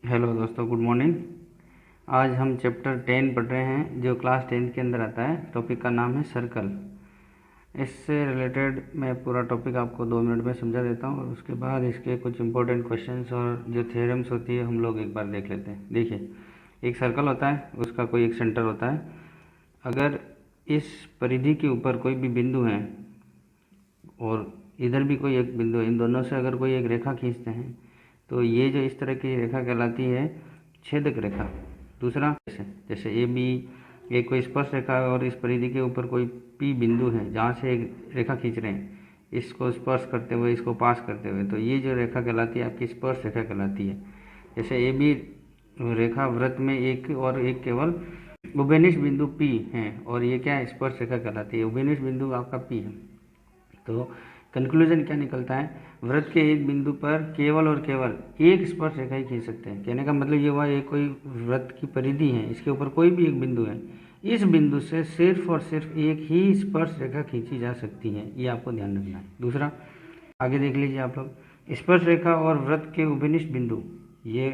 Hello दोस्तों, good morning. आज हम चैप्टर 10 पढ़ रहे हैं जो क्लास 10 के अंदर आता है। टॉपिक का नाम है सर्कल। इससे रिलेटेड मैं पूरा टॉपिक आपको 2 मिनट में समझा देता हूँ और उसके बाद इसके कुछ इंपॉर्टेंट क्वेश्चंस और जो थ्योरम्स होती है हम लोग एक बार देख लेते हैं। देखिए, एक सर्कल होता है, उसका कोई एक सेंटर होता है। अगर इस परिधि के ऊपर कोई भी बिंदु है और इधर भी कोई एक बिंदु है, इन दोनों से अगर कोई एक रेखा खींचते हैं तो ये जो इस तरह की रेखा कहलाती है छेदक रेखा। दूसरा जैसे ए बी, एक कोई स्पर्श रेखा है और इस परिधि के ऊपर कोई पी बिंदु है जहाँ से एक रेखा खींच रहे हैं, इसको स्पर्श करते हुए, इसको पास करते हुए, तो ये जो रेखा कहलाती है आपकी स्पर्श रेखा कहलाती है। जैसे ए बी रेखा वृत्त में एक और एक केवल उभयनिष्ठ बिंदु पी है और ये क्या है, स्पर्श रेखा कहलाती है। उभयनिष्ठ बिंदु आपका पी है। तो कंक्लूजन क्या निकलता है, वृत्त के एक बिंदु पर केवल और केवल एक स्पर्श रेखा ही खींच सकते हैं। कहने का मतलब ये हुआ, एक कोई वृत्त की परिधि है, इसके ऊपर कोई भी एक बिंदु है, इस बिंदु से सिर्फ और सिर्फ एक ही स्पर्श रेखा खींची जा सकती है। ये आपको ध्यान रखना है। दूसरा, आगे देख लीजिए आप लोग, स्पर्श रेखा और वृत्त के उभयनिष्ठ बिंदु, ये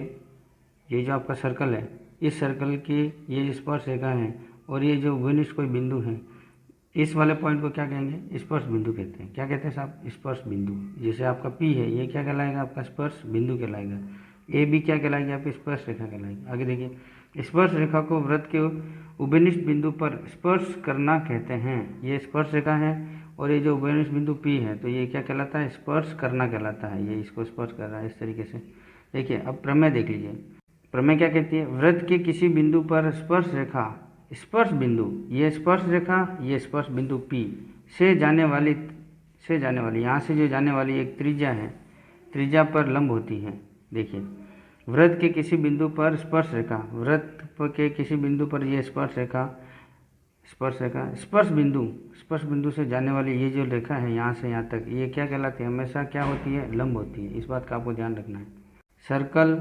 जो आपका सर्कल है, इस सर्कल की ये स्पर्श रेखा है और ये जो उभयनिष्ठ कोई बिंदु है, इस वाले पॉइंट को क्या कहेंगे, स्पर्श बिंदु कहते हैं। क्या कहते हैं साहब, स्पर्श बिंदु। जैसे आपका पी है, ये क्या कहलाएगा, आपका स्पर्श बिंदु कहलाएगा। ए बी क्या कहलाएगी, आपकी स्पर्श रेखा कहलाएगी। आगे देखिए, स्पर्श रेखा को वृत्त के उभयनिष्ठ बिंदु पर स्पर्श करना कहते हैं। ये स्पर्श रेखा है और ये जो उभयनिष्ठ बिंदु पी है, तो ये क्या कहलाता है, स्पर्श करना कहलाता है। ये इसको स्पर्श कर रहा है इस तरीके से। देखिए, अब प्रमेय देख लीजिए। प्रमेय क्या कहती है, वृत्त के किसी बिंदु पर स्पर्श रेखा, स्पर्श बिंदु, ये स्पर्श रेखा, ये स्पर्श बिंदु P से जाने वाली यहाँ से जो जाने वाली एक त्रिज्या है, त्रिज्या पर लंब होती है। देखिए, वृत्त के किसी बिंदु पर स्पर्श रेखा, वृत्त के किसी बिंदु पर ये स्पर्श रेखा, स्पर्श बिंदु से जाने वाली ये जो रेखा है यहाँ से यहाँ तक, ये क्या कहलाती है, हमेशा क्या होती है, लंब होती है। इस बात का आपको ध्यान रखना है। सर्कल,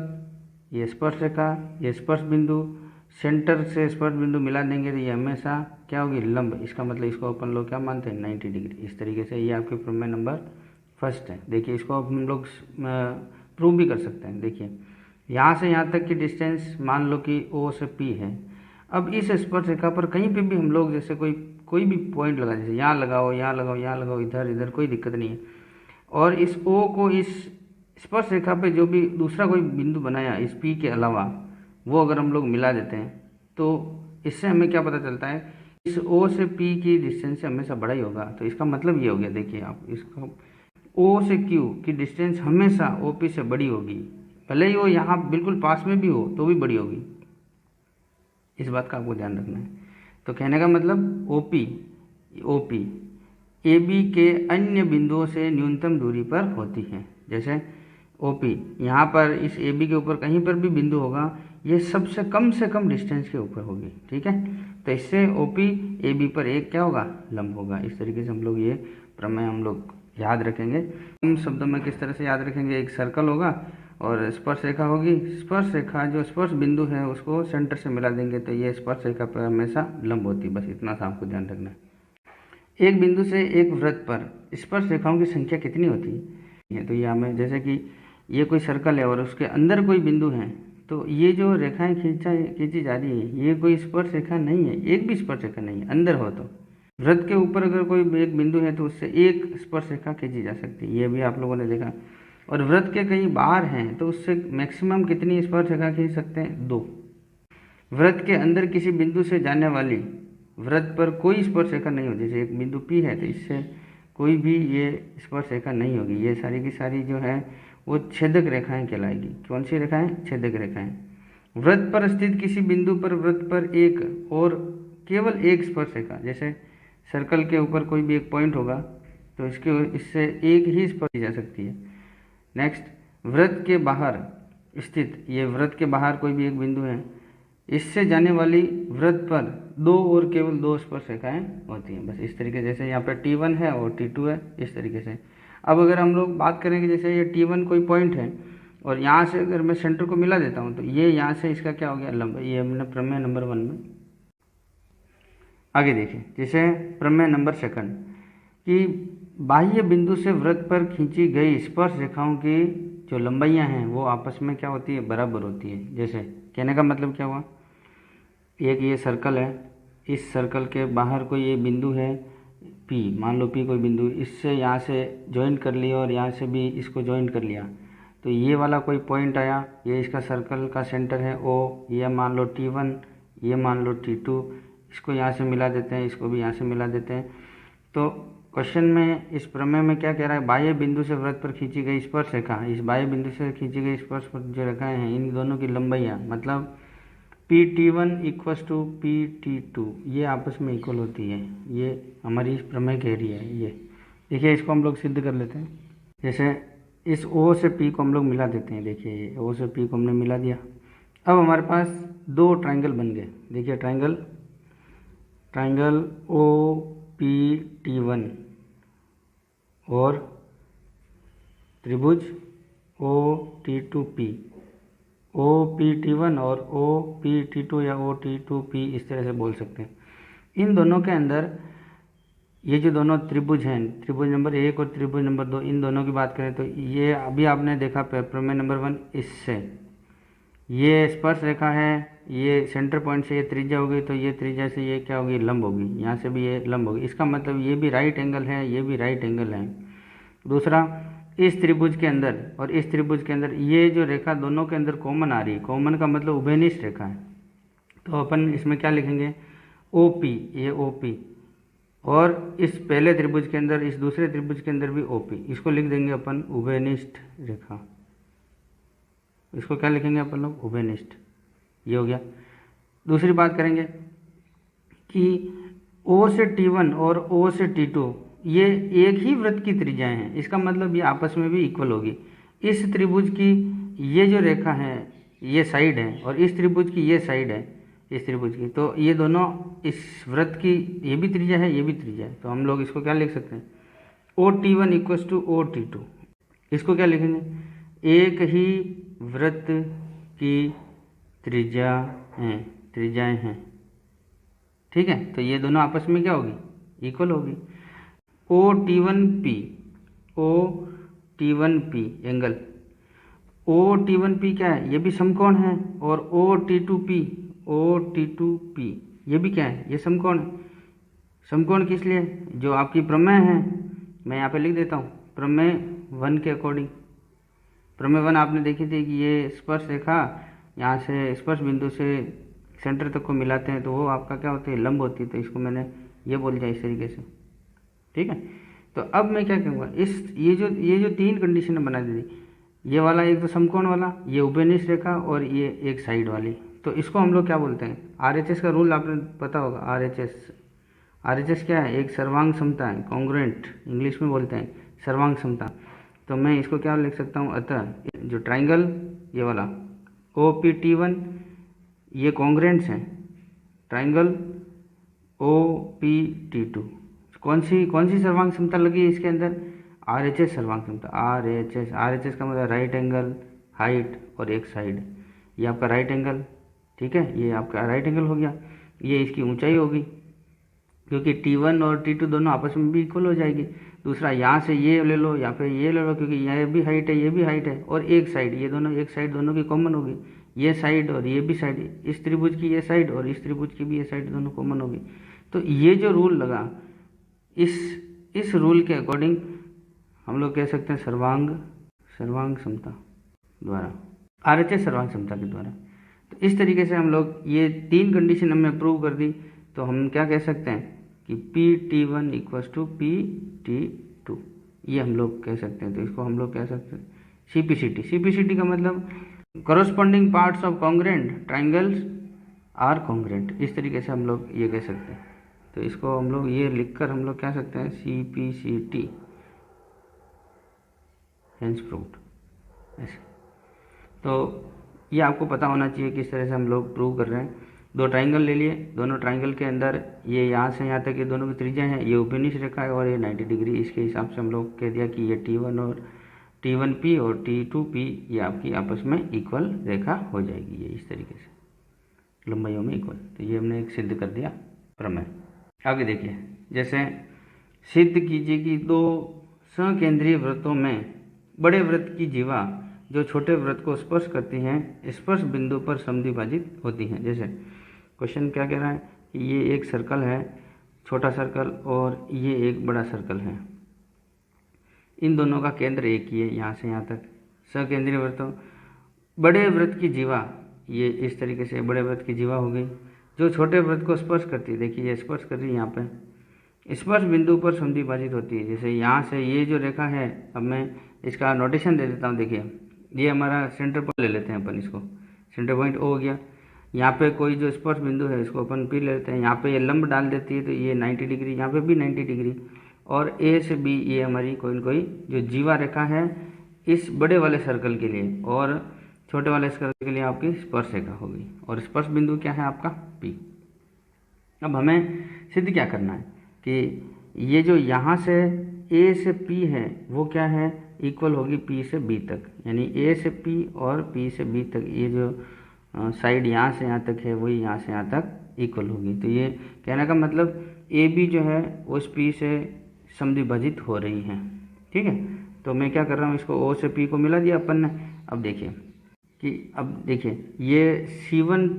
ये स्पर्श रेखा, ये स्पर्श बिंदु, सेंटर से स्पर्श बिंदु मिला देंगे तो ये हमेशा क्या होगी, लंब। इसका मतलब इसको अपन लोग क्या मानते हैं, 90 डिग्री। इस तरीके से ये आपके प्रमेय नंबर फर्स्ट है। देखिए, इसको हम लोग प्रूव भी कर सकते हैं। देखिए, यहाँ से यहाँ तक की डिस्टेंस मान लो कि O से P है। अब इस स्पर्श रेखा पर कहीं पे भी हम लोग जैसे कोई भी पॉइंट लगा, जैसे यहाँ लगाओ, यहाँ लगाओ, यहाँ लगाओ, इधर इधर, कोई दिक्कत नहीं है। और इस O को इस स्पर्श रेखा पे जो भी दूसरा कोई बिंदु बनाया इस P के अलावा, वो अगर हम लोग मिला देते हैं तो इससे हमें क्या पता चलता है, इस O से P की डिस्टेंस से हमेशा बड़ा ही होगा। तो इसका मतलब ये हो गया, देखिए आप, इसको O से Q की डिस्टेंस हमेशा OP से बड़ी होगी, भले ही वो यहाँ बिल्कुल पास में भी हो तो भी बड़ी होगी। इस बात का आपको ध्यान रखना है। तो कहने का मतलब OP AB के अन्य बिंदुओं से न्यूनतम दूरी पर होती है। जैसे OP यहाँ पर इस AB के ऊपर कहीं पर भी बिंदु होगा, ये सबसे कम से कम डिस्टेंस के ऊपर होगी। ठीक है, तो इससे OP AB पर एक क्या होगा, लंब होगा। इस तरीके से हम लोग ये प्रमेय हम लोग याद रखेंगे। कम शब्दों में किस तरह से याद रखेंगे, एक सर्कल होगा और स्पर्श रेखा होगी, स्पर्श रेखा जो स्पर्श बिंदु है उसको सेंटर से मिला देंगे तो ये स्पर्श रेखा पर हमेशा लंब होती है। बस इतना सा आपको ध्यान रखना है। एक बिंदु से एक वृत्त पर स्पर्श रेखाओं की संख्या कितनी होती है, तो ये हमें, जैसे कि ये कोई सर्कल है और उसके अंदर कोई बिंदु है, तो ये जो रेखाएं खींची जा रही है, ये कोई स्पर्श रेखा नहीं है, एक भी स्पर्श रेखा नहीं है। अंदर हो तो वृत्त के ऊपर अगर कोई एक बिंदु है तो उससे एक स्पर्श रेखा खींची जा सकती है, ये भी आप लोगों ने देखा। और वृत्त के कहीं बाहर हैं तो उससे मैक्सिमम कितनी स्पर्श रेखा खींच सकते हैं, 2। वृत्त के अंदर किसी बिंदु से जाने वाली वृत्त पर कोई स्पर्श रेखा नहीं होती, जैसे एक बिंदु P है तो इससे कोई भी ये स्पर्श रेखा नहीं होगी। ये सारी की सारी जो है वो छेदक रेखाएं कहलाएगी। कौन सी रेखाएं, छेदक रेखाएं। वृत्त पर स्थित किसी बिंदु पर वृत्त पर एक और केवल एक स्पर्श रेखा, जैसे सर्कल के ऊपर कोई भी एक पॉइंट होगा तो इससे एक ही स्पर्श की जा सकती है। नेक्स्ट, वृत्त के बाहर स्थित, ये वृत्त के बाहर कोई भी एक बिंदु है, इससे जाने वाली वृत्त पर 2 और केवल 2 स्पर्श रेखाएं होती हैं। बस इस तरीके, जैसे यहाँ पर T1 है और T2 है, इस तरीके से। अब अगर हम लोग बात करेंगे, जैसे ये T1 कोई पॉइंट है और यहाँ से अगर मैं सेंटर को मिला देता हूँ तो ये यहाँ से इसका क्या हो गया, लंब। ये हमने प्रमेय नंबर 1 में। आगे देखिए, जैसे प्रमेय नंबर 2 कि बाह्य बिंदु से वृत्त पर खींची गई स्पर्श रेखाओं की जो लंबाइयाँ हैं वो आपस में क्या होती है, बराबर होती है। जैसे कहने का मतलब क्या हुआ, एक ये सर्कल है, इस सर्कल के बाहर कोई ये बिंदु है P, मान लो P कोई बिंदु, इससे यहाँ से ज्वाइन कर लिया और यहाँ से भी इसको ज्वाइन कर लिया, तो ये वाला कोई पॉइंट आया, ये इसका सर्कल का सेंटर है O, ये मान लो T1, ये मान लो T2, इसको यहाँ से मिला देते हैं, इसको भी यहाँ से मिला देते हैं। तो क्वेश्चन में इस प्रमेय में क्या कह रहा है, बाह्य बिंदु से वृत्त पर खींची गई स्पर्श रेखा, इस बाह्य बिंदु से खींची गई स्पर्श पर जो रेखाएं हैं इन दोनों की लंबाइयाँ, मतलब PT1 इक्वस टू PT2, ये आपस में इक्वल होती है। ये हमारी इस प्रमेय कह रही है। ये देखिए, इसको हम लोग सिद्ध कर लेते हैं। जैसे इस O से P को हम लोग मिला देते हैं। देखिए, ये O से P को हमने मिला दिया। अब हमारे पास दो ट्राइंगल बन गए। देखिए, ट्राइंगल OPT1 और त्रिभुज OT2P, OPT1 और OPT2 या OT2P इस तरह से बोल सकते हैं। इन दोनों के अंदर ये जो दोनों त्रिभुज हैं, त्रिभुज नंबर 1 और त्रिभुज नंबर 2, इन दोनों की बात करें तो ये अभी आपने देखा प्रमेय नंबर 1, इससे ये स्पर्श रेखा है, ये सेंटर पॉइंट से ये त्रिज्या होगी, तो ये त्रिज्या से ये क्या होगी, लंब होगी, यहाँ से भी ये लंब होगी। इसका मतलब ये भी राइट एंगल है, ये भी राइट एंगल है। दूसरा, इस त्रिभुज के अंदर और इस त्रिभुज के अंदर ये जो रेखा दोनों के अंदर कॉमन आ रही है, कॉमन का मतलब उभयनिष्ठ रेखा है, तो अपन इसमें क्या लिखेंगे, OP, ये OP, और इस पहले त्रिभुज के अंदर, इस दूसरे त्रिभुज के अंदर भी OP, इसको लिख देंगे अपन उभयनिष्ठ रेखा। इसको क्या लिखेंगे अपन लोग, उभयनिष्ठ। ये हो गया। दूसरी बात करेंगे कि O से T1 और O से T2 ये एक ही वृत्त की त्रिज्याएं हैं, इसका मतलब ये आपस में भी इक्वल होगी। इस त्रिभुज की ये जो रेखा है ये साइड है और इस त्रिभुज की ये साइड है, इस त्रिभुज की, तो ये दोनों इस वृत्त की ये भी त्रिज्या है, ये भी त्रिज्या है, तो हम लोग इसको क्या लिख सकते हैं, OT1 इक्वस टू OT2। इसको क्या लिखेंगे, एक ही वृत्त की त्रिज्याएं हैं, ठीक है। तो ये दोनों आपस में क्या होगी, इक्वल होगी। OT1P एंगल, OT1P क्या है, ये भी समकोण है, और OT2P ये भी क्या है, ये समकोण है। समकोण किस लिए, जो आपकी प्रमेय है, मैं यहाँ पे लिख देता हूँ, प्रमेय 1 के अकॉर्डिंग। प्रमेय 1 आपने देखी थी कि ये स्पर्श रेखा यहाँ से स्पर्श बिंदु से सेंटर तक को मिलाते हैं तो वो आपका क्या होती है, लंब होती है, तो इसको मैंने ये बोल दिया इस तरीके से, ठीक है। तो अब मैं क्या कहूँगा, ये जो तीन कंडीशन बना दी, ये वाला एक तो समकोण वाला, ये उभयनिष्ठ रेखा, और ये एक साइड वाली, तो इसको हम लोग क्या बोलते हैं, RHS का रूल आपने पता होगा। RHS क्या है, एक सर्वांग समता है, कॉन्ग्रुएंट इंग्लिश में बोलते हैं, सर्वांग समता। तो मैं इसको क्या लिख सकता हूँ, अतः जो ट्राइंगल ये वाला OPT1 ये कॉन्ग्रुएंट्स हैं, ट्राइंगल OPT2 कौन सी सर्वांग क्षमता लगी है इसके अंदर, RHS सर्वांग क्षमता। RHS का मतलब राइट एंगल, हाइट और एक साइड, ये आपका राइट एंगल, ठीक है, ये आपका राइट एंगल हो गया। ये इसकी ऊंचाई होगी, क्योंकि T1 और T2 दोनों आपस में भी इक्वल हो जाएगी। दूसरा, यहाँ से ये ले लो या फिर ये ले लो, क्योंकि यह भी हाइट है, ये भी हाइट है, और एक साइड, ये दोनों एक साइड दोनों की कॉमन होगी, ये साइड और ये भी साइड, इस त्रिभुज की ये साइड और इस त्रिभुज की भी ये साइड दोनों कॉमन होगी। तो ये जो रूल लगा, इस रूल के अकॉर्डिंग हम लोग कह सकते हैं सर्वांग क्षमता द्वारा, RHS सर्वांग क्षमता के द्वारा। तो इस तरीके से हम लोग ये तीन कंडीशन हमने प्रूव कर दी, तो हम क्या कह सकते हैं कि PT1 इक्वस टू PT2, ये हम लोग कह सकते हैं। तो इसको हम लोग कह सकते हैं CPCT का मतलब corresponding parts of congruent triangles are congruent, इस तरीके से हम लोग ये कह सकते हैं। तो इसको हम लोग ये लिखकर हम लोग कह सकते हैं CPCT हेंस प्रूव्ड, ऐसे। तो ये आपको पता होना चाहिए किस तरह से हम लोग प्रूव कर रहे हैं। दो ट्राइंगल ले लिए, दोनों ट्राइंगल के अंदर ये यहाँ से यहाँ तक ये दोनों की त्रिज्या है, ये उभयनिष्ठ रेखा है और ये 90 डिग्री, इसके हिसाब से हम लोग कह दिया कि ये T1P और T2P ये आपकी आपस में इक्वल रेखा हो जाएगी, ये इस तरीके से लंबाइयों में इक्वल। तो ये हमने एक सिद्ध कर दिया प्रमेय। आगे देखिए, जैसे सिद्ध कीजिए कि दो सकेंद्रीय वृत्तों में बड़े वृत्त की जीवा जो छोटे वृत्त को स्पर्श करती हैं स्पर्श बिंदु पर समद्विभाजित होती हैं। जैसे क्वेश्चन क्या कह रहा है कि ये एक सर्कल है, छोटा सर्कल, और ये एक बड़ा सर्कल है। इन दोनों का केंद्र एक ही है, यहाँ से यहाँ तक सकेंद्रीय वृत्तों। बड़े वृत्त की जीवा, ये इस तरीके से बड़े वृत्त की जीवा हो गई जो छोटे वृत्त को स्पर्श करती है। देखिए ये स्पर्श कर रही है, यहाँ पे स्पर्श बिंदु पर समद्विभाजित होती है। जैसे यहाँ से ये जो रेखा है, अब मैं इसका नोटेशन दे देता हूँ। देखिए ये हमारा सेंटर पॉइंट ले लेते हैं अपन, इसको सेंटर पॉइंट ओ हो गया। यहाँ पे कोई जो स्पर्श बिंदु है इसको अपन पी लेते हैं। यहाँ पे ये लंब डाल देती है तो ये 90 डिग्री, यहाँ पे भी 90 डिग्री, और ए से बी ये हमारी कोई न कोई जो जीवा रेखा है इस बड़े वाले सर्कल के लिए, और छोटे वाले सर्कल के लिए आपकी स्पर्श रेखा होगी, और स्पर्श बिंदु क्या है आपका पी। अब हमें सिद्ध क्या करना है कि ये जो यहाँ से ए से पी है वो क्या है, इक्वल होगी पी से बी तक, यानी ए से पी और पी से बी तक ये जो साइड यहाँ से यहाँ तक है वही यहाँ से यहाँ तक इक्वल होगी। तो ये कहने का मतलब ए बी जो है उस पी से समद्विभाजित हो रही है। ठीक है, तो मैं क्या कर रहा हूँ, इसको ओ से पी को मिला दिया अपन ने। अब देखिए कि अब देखिए ये C1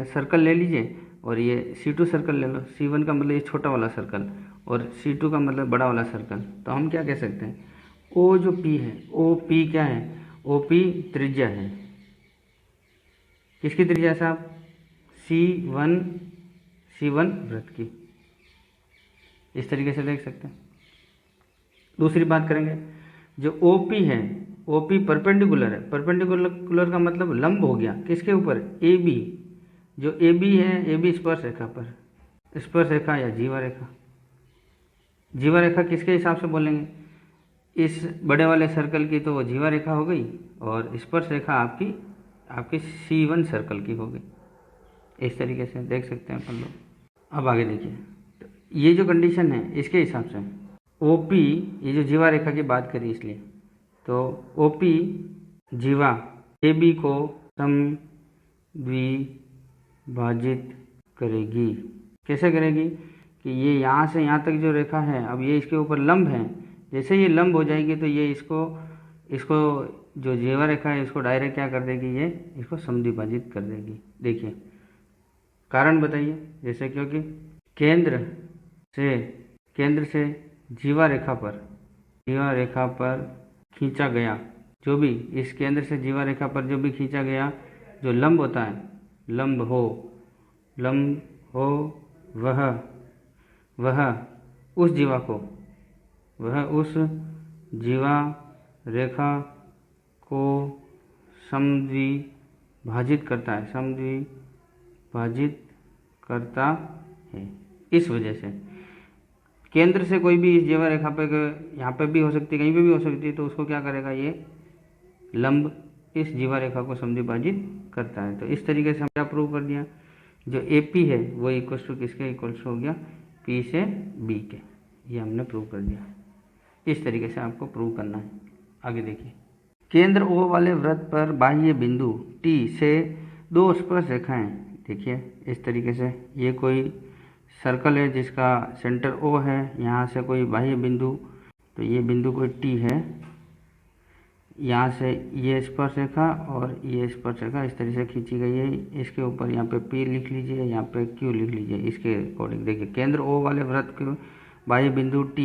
सर्कल ले लीजिए और ये C2 सर्कल ले लो। C1 का मतलब ये छोटा वाला सर्कल और C2 का मतलब बड़ा वाला सर्कल। तो हम क्या कह सकते हैं, ओ जो P है, ओ P क्या है, ओ P त्रिज्या है। किसकी त्रिज्या साहब, C1 वृत्त की। इस तरीके से देख सकते हैं। दूसरी बात करेंगे, जो OP है, OP परपेंडिकुलर है। परपेंडिकुलर का मतलब लंब हो गया किसके ऊपर, AB। जो AB है, AB स्पर्श रेखा पर, स्पर्श रेखा या जीवा रेखा। जीवा रेखा किसके हिसाब से बोलेंगे, इस बड़े वाले सर्कल की तो वो जीवा रेखा हो गई, और स्पर्श रेखा आपकी C1 सर्कल की हो गई। इस तरीके से देख सकते हैं अपन लोग। अब आगे देखिए, तो ये जो कंडीशन है इसके हिसाब से OP, ये जो जीवा रेखा की बात करी इसलिए, तो OP जीवा AB को समद्विभाजित करेगी। कैसे करेगी कि ये यहाँ से यहाँ तक जो रेखा है, अब ये इसके ऊपर लंब है, जैसे ये लंब हो जाएगी तो ये इसको जो जीवा रेखा है इसको डायरेक्ट क्या कर देगी, ये इसको समद्विभाजित कर देगी। देखिए कारण बताइए, जैसे क्योंकि केंद्र से जीवा रेखा पर खींचा गया, जो भी इस केंद्र से जीवा रेखा पर जो भी खींचा गया जो लंब होता है, लंब हो वह उस जीवा रेखा को समद्विभाजित करता है। इस वजह से केंद्र से कोई भी इस जीवा रेखा पे, यहाँ पे भी हो सकती है, कहीं पे भी हो सकती है, तो उसको क्या करेगा, ये लंब इस जीवा रेखा को समद्विभाजित करता है। तो इस तरीके से हम क्या प्रूव कर दिया, जो AP है वो इक्वल्स टू किसके इक्वल्स हो गया, P से B के। ये हमने प्रूव कर दिया। इस तरीके से आपको प्रूव करना है। आगे देखिए, केंद्र O वाले वृत्त पर बाह्य बिंदु T से दो स्पर्श रेखाएं। देखिए इस तरीके से, ये कोई सर्कल है जिसका सेंटर O है, यहाँ से कोई बाह्य बिंदु, तो ये बिंदु कोई T है, यहाँ से ये स्पर्श रेखा और ये स्पर्श रेखा इस तरह से खींची गई है। इसके ऊपर यहाँ पे P लिख लीजिए, यहाँ पे Q लिख लीजिए। इसके अकॉर्डिंग देखिए, केंद्र O वाले वृत्त के बाह्य बिंदु T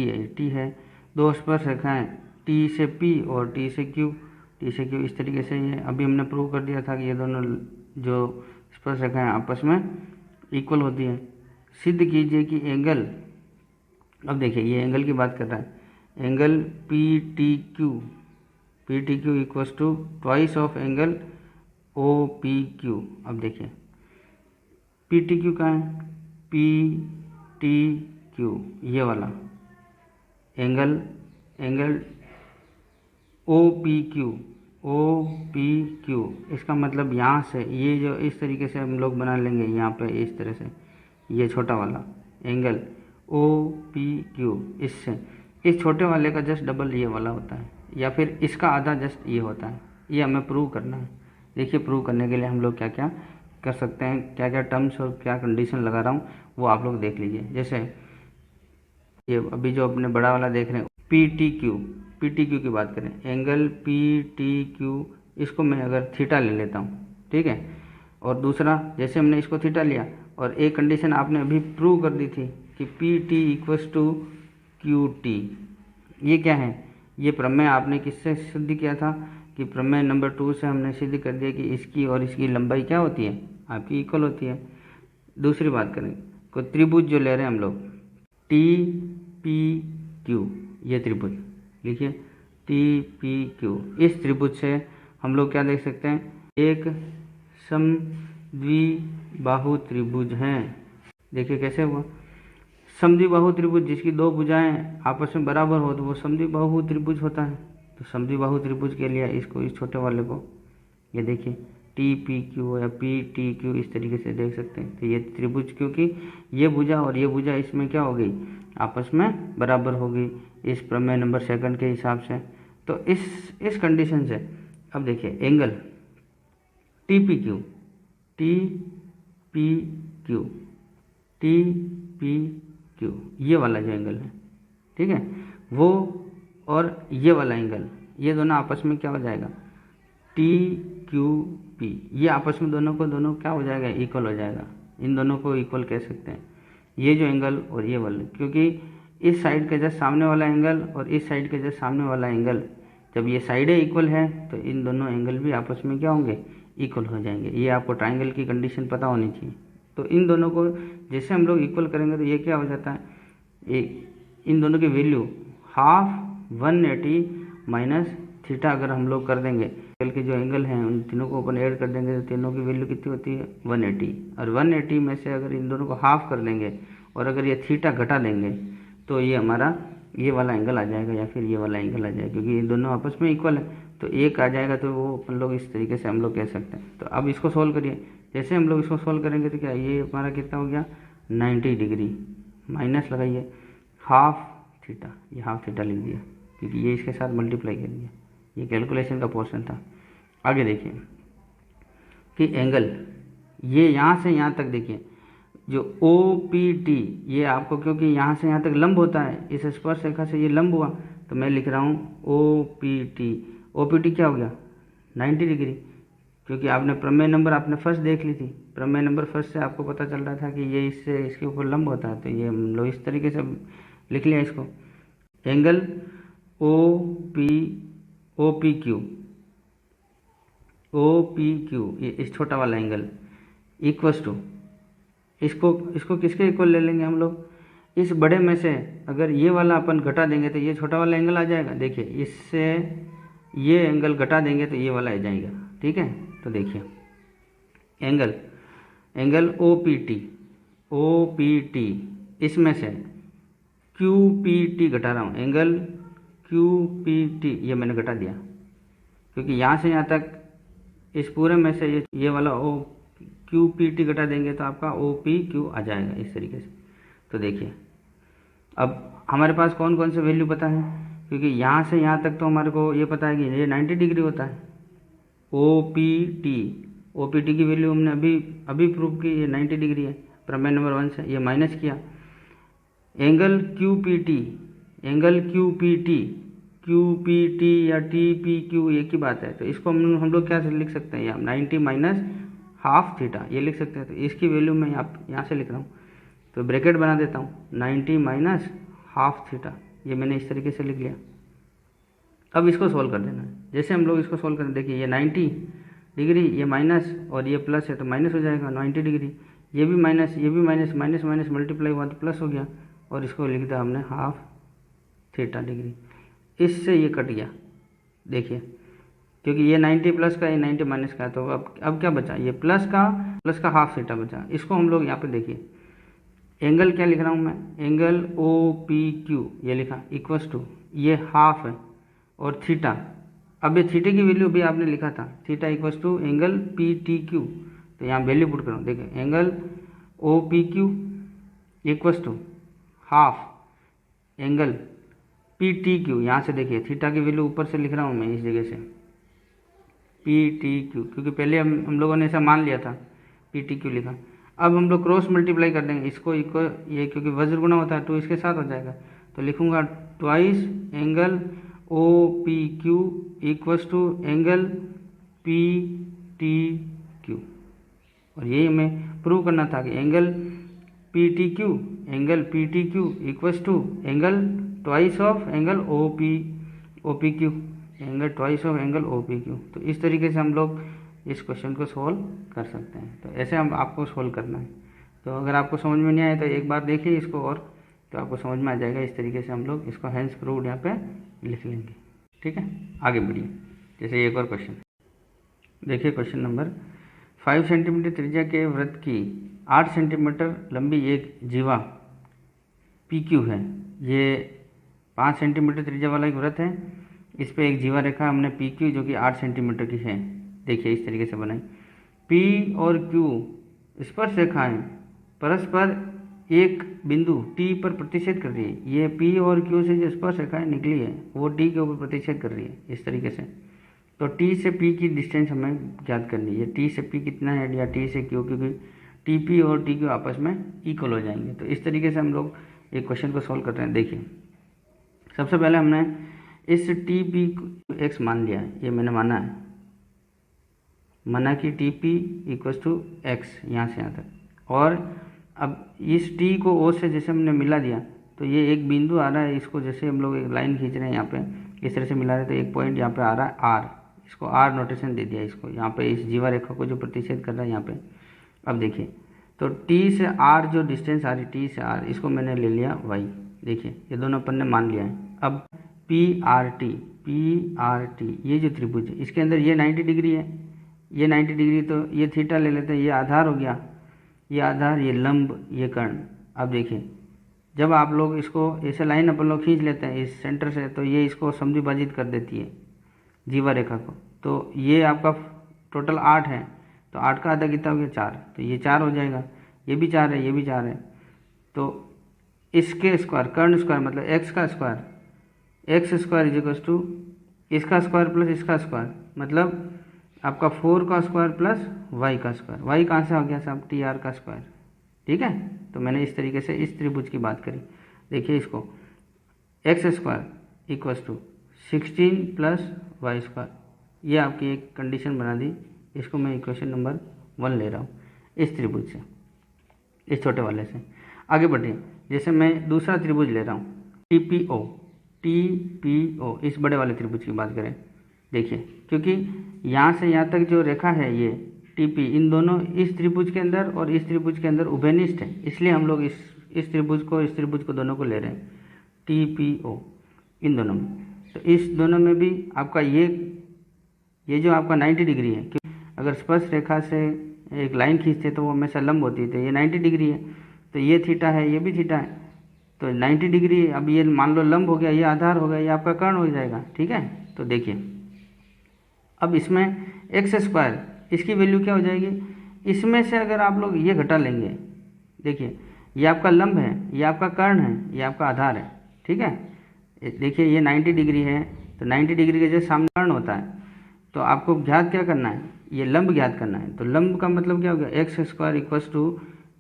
है, दो स्पर्श रेखाएं T से P और T से Q। इस तरीके से ये अभी हमने प्रूव कर दिया था कि ये दोनों जो स्पर्श रेखाएं आपस में इक्वल होती हैं। सिद्ध कीजिए कि एंगल, अब देखिए ये एंगल की बात कर रहा है, angle PTQ equals to twice of angle OPQ। अब देखिए PTQ का है, PTQ ये वाला एंगल OPQ, इसका मतलब यहाँ से ये जो इस तरीके से हम लोग बना लेंगे, यहाँ पे इस तरह से ये छोटा वाला एंगल OPQ, इससे इस छोटे वाले का जस्ट डबल ये वाला होता है, या फिर इसका आधा जस्ट ये होता है। ये हमें प्रूव करना है। देखिए प्रूव करने के लिए हम लोग क्या क्या कर सकते हैं, क्या क्या टर्म्स और क्या कंडीशन लगा रहा हूँ वो आप लोग देख लीजिए। जैसे ये अभी जो अपने बड़ा वाला देख रहे हैं पी टी क्यू की बात करें, एंगल पी टी क्यू, इसको मैं अगर थीटा ले लेता हूँ, ठीक है, और दूसरा जैसे हमने इसको थीटा लिया, और एक कंडीशन आपने अभी प्रूव कर दी थी कि P T equals to Q T, ये क्या है, ये प्रमेय आपने किससे सिद्ध किया था कि प्रमेय नंबर 2 से हमने सिद्ध कर दिया कि इसकी और इसकी लंबाई क्या होती है, आपकी इक्वल होती है। दूसरी बात करें, कोई त्रिभुज जो ले रहे हैं हम लोग, टी पी क्यू, ये त्रिभुज लिखिए, टी पी क्यू, इस त्रिभुज से हम लोग क्या देख सकते हैं, एक समद्विबाहु त्रिभुज है। देखिए कैसे हुआ, समद्विबाहु त्रिभुज जिसकी दो भुजाएं आपस में बराबर हो तो वो समद्विबाहु त्रिभुज होता है। तो समद्विबाहु त्रिभुज के लिए इसको, इस छोटे वाले को, ये देखिए टी पी क्यू या पी टी क्यू, इस तरीके से देख सकते हैं। तो ये त्रिभुज, क्योंकि ये भुजा और ये भुजा इसमें क्या हो गई, आपस में बराबर हो गई, इस प्रमेय नंबर 2 के हिसाब से। तो इस कंडीशन से अब देखिए angle T P Q, T P Q, T P Q, ये वाला जो एंगल है, ठीक है, वो और ये वाला एंगल, ये दोनों आपस में क्या हो जाएगा, टी क्यू पी, ये आपस में दोनों क्या हो जाएगा, इक्वल हो जाएगा। इन दोनों को इक्वल कह सकते हैं, ये जो एंगल और ये वाला, क्योंकि इस साइड के जस्ट सामने वाला एंगल और इस साइड के जस्ट सामने वाला एंगल, जब ये साइडें इक्वल है तो इन दोनों एंगल भी आपस में क्या होंगे, इक्वल हो जाएंगे। ये आपको ट्राइंगल की कंडीशन पता होनी चाहिए। तो इन दोनों को जैसे हम लोग इक्वल करेंगे तो ये क्या हो जाता है, इन दोनों की वैल्यू हाफ 180 माइनस थीटा अगर हम लोग कर देंगे, एंगल के जो एंगल हैं उन तीनों को अपन ऐड कर देंगे तो तीनों की वैल्यू कितनी होती है, 180। और 180 में से अगर इन दोनों को हाफ कर देंगे और अगर ये थीटा घटा देंगे तो ये हमारा ये वाला एंगल आ जाएगा या फिर ये वाला एंगल आ जाएगा, क्योंकि ये दोनों आपस में इक्वल है। तो एक आ जाएगा तो वो अपन लोग इस तरीके से हम लोग कह सकते हैं। तो अब इसको सोल्व करिए, जैसे हम लोग इसको सोल्व करेंगे तो क्या ये हमारा कितना हो गया, 90 डिग्री, माइनस लगाइए हाफ थीटा, ये हाफ थीटा लिख दिया क्योंकि ये इसके साथ मल्टीप्लाई कर दिया, ये कैलकुलेशन का पोर्शन था। आगे देखिए कि एंगल ये यहाँ से यहाँ तक देखिए जो ओ पी टी, ये आपको क्योंकि यहाँ से यहाँ तक लंब होता है, इस स्पर्श रेखा से ये लंब हुआ तो मैं लिख रहा हूँ O P T. O P T क्या हो गया, 90 डिग्री, क्योंकि आपने प्रमेय नंबर आपने फर्स्ट देख ली थी, प्रमेय नंबर फर्स्ट से आपको पता चल रहा था कि ये इससे इसके ऊपर लंब होता है। तो ये हम लोग इस तरीके से लिख लिया इसको, एंगल ओ पी क्यू, ये इस छोटा वाला एंगल इक्वल्स टू, इसको किसके इक्वल ले लेंगे हम लोग, इस बड़े में से अगर ये वाला अपन घटा देंगे तो ये छोटा वाला एंगल आ जाएगा। देखिए इससे ये एंगल घटा देंगे तो ये वाला आ जाएगा, ठीक है। तो देखिए एंगल ओ पी टी, इसमें से क्यू पी टी घटा रहा हूँ, एंगल क्यू पी टी ये मैंने घटा दिया क्योंकि यहाँ से यहाँ तक इस पूरे में से ये वाला ओ क्यू पी टी घटा देंगे तो आपका ओ पी क्यू आ जाएगा इस तरीके से। तो देखिए अब हमारे पास कौन कौन से वैल्यू पता है, क्योंकि यहाँ से यहाँ तक तो हमारे को ये पता है कि ये 90 डिग्री होता है। ओ पी टी की वैल्यू हमने अभी प्रूव की, ये 90 डिग्री है प्रमेय नंबर 1 से, ये माइनस किया। एंगल क्यू पी टी या टी पी क्यू एक ही बात है, तो इसको हम लोग क्या लिख सकते हैं, 90 माइनस हाफ थीटा ये लिख सकते हैं। तो इसकी वैल्यू मैं यहाँ से लिख रहा हूँ, तो ब्रैकेट बना देता हूँ 90 माइनस हाफ थीटा, ये मैंने इस तरीके से लिख लिया। अब इसको सोल्व कर देना है, जैसे हम लोग इसको सोल्व करें, देखिए ये 90 डिग्री, ये माइनस और ये प्लस है तो माइनस हो जाएगा 90 डिग्री, ये भी माइनस, ये भी माइनस, माइनस माइनस मल्टीप्लाई हुआ तो प्लस हो गया, और इसको लिख दिया हमने हाफ थीटा डिग्री। इससे ये कट गया देखिए, क्योंकि ये 90 प्लस का, ये 90 माइनस का, तो अब क्या बचा, ये प्लस का हाफ थीटा बचा। इसको हम लोग यहाँ पे देखिए एंगल क्या लिख रहा हूँ मैं, एंगल ओ पी क्यू ये लिखा इक्वल्स टू, ये हाफ है और थीटा, अब ये थीटे की वैल्यू भी आपने लिखा था, theta equals to angle P T Q. तो यहाँ वैल्यू पुट करो, देखिए angle O P Q equals to half angle P T Q, यहाँ से देखिए थीटा की वैल्यू ऊपर से लिख रहा हूँ मैं इस जगह से पी टी क्यू, क्योंकि पहले हम लोगों ने ऐसा मान लिया था, पी टी क्यू लिखा। अब हम लोग क्रॉस मल्टीप्लाई कर देंगे इसको ये, क्योंकि वज्र गुणा होता है तो इसके साथ हो जाएगा, तो लिखूंगा twice angle O P Q equals to angle P T Q. और यही हमें प्रूव करना था कि angle P T Q equals to angle twice of angle O P Q, angle twice of angle O P Q. तो इस तरीके से हम लोग इस क्वेश्चन को सोल्व कर सकते हैं। तो ऐसे हम आपको सोल्व करना है। तो अगर आपको समझ में नहीं आया तो एक बार देखिए इसको, और तो आपको समझ में आ जाएगा। इस तरीके से हम लोग इसको हैंस प्रूव्ड यहाँ पे लिख लेंगे। ठीक है, आगे बढ़िए। जैसे एक और क्वेश्चन देखिए, क्वेश्चन नंबर 5 सेंटीमीटर त्रिज्या के वृत्त की 8 सेंटीमीटर लंबी एक जीवा पी क्यू है। ये 5 सेंटीमीटर त्रिज्या वाला एक वृत्त है, इस पे एक जीवा रेखा हमने पी क्यू जो कि 8 सेंटीमीटर की है। देखिए इस तरीके से बनाई। पी और क्यू स्पर्श रेखाएं परस्पर एक बिंदु टी पर प्रतिच्छेद कर रही है। ये पी और क्यू से जो स्पर्श रेखाएं निकली है वो टी के ऊपर प्रतिच्छेद कर रही है इस तरीके से। तो टी से पी की डिस्टेंस हमें ज्ञात करनी है। टी से पी कितना है या टी से क्यू, क्योंकि टी पी और टी क्यू आपस में इक्वल हो जाएंगे। तो इस तरीके से हम लोग एक क्वेश्चन को सॉल्व कर रहे हैं। देखिए सबसे पहले हमने इस टी पी को एक्स मान लिया है, ये मैंने माना कि T P equals to X यहाँ से यहाँ तक। और अब इस टी को ओ से जैसे हमने मिला दिया तो ये एक बिंदु आ रहा है, इसको जैसे हम लोग एक लाइन खींच रहे हैं यहाँ पे इस तरह से मिला रहे हैं, तो एक पॉइंट यहाँ पे आ रहा है आर, इसको आर नोटेशन दे दिया इसको यहाँ पे, इस जीवा रेखा को जो प्रतिच्छेद कर रहा है यहाँ पे। अब देखिए तो टी से आर जो डिस्टेंस आ रही टी से आर, इसको मैंने ले लिया वाई। देखिए ये दोनों अपन ने मान लिया है। अब पी आर टी ये जो त्रिभुज है इसके अंदर ये 90 डिग्री है, ये 90 डिग्री, तो ये थीटा ले लेते हैं, ये आधार हो गया, ये आधार, ये लंब, ये कर्ण। अब देखिए जब आप लोग इसको ऐसे लाइन अपन लोग खींच लेते हैं इस सेंटर से, तो ये इसको समद्विभाजित कर देती है जीवा रेखा को। तो ये आपका टोटल 8 है, तो 8 का आधा कितना हो गया 4, तो ये 4 हो जाएगा। ये भी 4 है, ये भी 4 है। तो इसके स्क्वायर, कर्ण स्क्वायर मतलब एक्स का square, X square is equal to इसका स्क्वायर प्लस इसका स्क्वायर, मतलब आपका 4 का स्क्वायर प्लस वाई का स्क्वायर। वाई कहाँ से आ गया साहब, टी आर का स्क्वायर। ठीक है, तो मैंने इस तरीके से इस त्रिभुज की बात करी। देखिए इसको X square equals to 16 plus Y square, ये आपकी एक कंडीशन बना दी। इसको मैं इक्वेशन नंबर 1 ले रहा हूँ इस त्रिभुज से, इस छोटे वाले से। आगे बढ़िए, जैसे मैं दूसरा त्रिभुज ले रहा हूँ टी पी ओ, इस बड़े वाले त्रिभुज की बात करें। देखिए क्योंकि यहाँ से यहाँ तक जो रेखा है ये टी पी, इन दोनों इस त्रिभुज के अंदर और इस त्रिभुज के अंदर उभयनिष्ठ है, इसलिए हम लोग इस त्रिभुज को दोनों को ले रहे हैं टी पी ओ इन दोनों में। तो इस दोनों में भी आपका ये जो आपका 90 डिग्री है, क्योंकि अगर स्पर्श रेखा से एक लाइन खींचते तो वो हमेशा लंब होती है, तो ये 90 डिग्री है, तो ये थीटा है, ये भी थीटा है, तो 90 डिग्री। अब ये मान लो लंब हो गया, ये आधार हो गया, ये आपका कर्ण हो जाएगा। ठीक है, तो देखिए अब इसमें एक्स स्क्वायर, इसकी वैल्यू क्या हो जाएगी, इसमें से अगर आप लोग ये घटा लेंगे, देखिए ये आपका लंब है, ये आपका कर्ण है, ये आपका आधार है। ठीक है, देखिए ये 90 डिग्री है, तो 90 डिग्री के जैसे सामने कर्ण होता है, तो आपको ज्ञात क्या करना है, ये लंब ज्ञात करना है। तो लंब का मतलब क्या हो गया, एक्स स्क्वायर इक्वल्स टू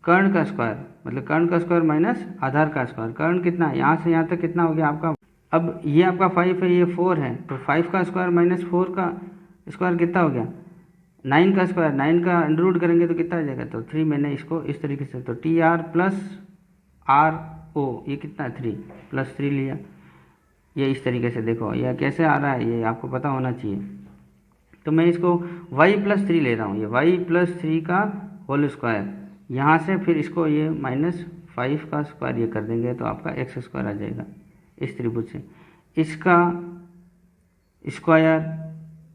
कर्ण का स्क्वायर, मतलब कर्ण का स्क्वायर माइनस आधार का स्क्वायर। कर्ण कितना है, यहाँ से यहाँ तक कितना हो गया आपका, अब ये आपका 5 है, ये 4 है, तो 5 का स्क्वायर माइनस 4 का स्क्वायर कितना हो गया, 9 का स्क्वायर, 9 का अंडर रूट करेंगे तो कितना आ जाएगा, तो 3। मैंने इसको इस तरीके से, तो T R plus R O, ये कितना 3 प्लस 3 लिया। ये इस तरीके से देखो यह कैसे आ रहा है, ये आपको पता होना चाहिए। तो मैं इसको y प्लस 3 ले रहा हूँ, ये y प्लस 3 का होल स्क्वायर, यहाँ से फिर इसको ये -5 का स्क्वायर ये कर देंगे, तो आपका एक्स स्क्वायर आ जाएगा इस त्रिभुज से। इसका स्क्वायर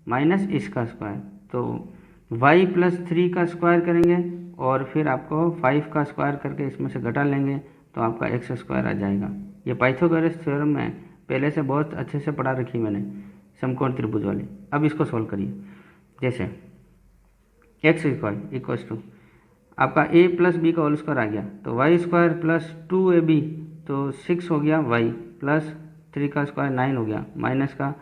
माइनस इसका स्क्वायर, तो y प्लस 3 का स्क्वायर करेंगे और फिर आपको 5 का स्क्वायर करके इसमें से घटा लेंगे, तो आपका एक्स स्क्वायर आ जाएगा। ये पाइथागोरस थ्योरम में पहले से बहुत अच्छे से पढ़ा रखी मैंने, समकोण त्रिभुज वाली। अब इसको सॉल्व करिए। जैसे एक्स स्क्वायर इक्वल्स टू आपका a प्लस बी का होल स्क्वायर आ गया, तो वाई स्क्वायर प्लस 2ab, तो 6 हो गया, y प्लस 3 का स्क्वायर 9 हो गया, माइनस का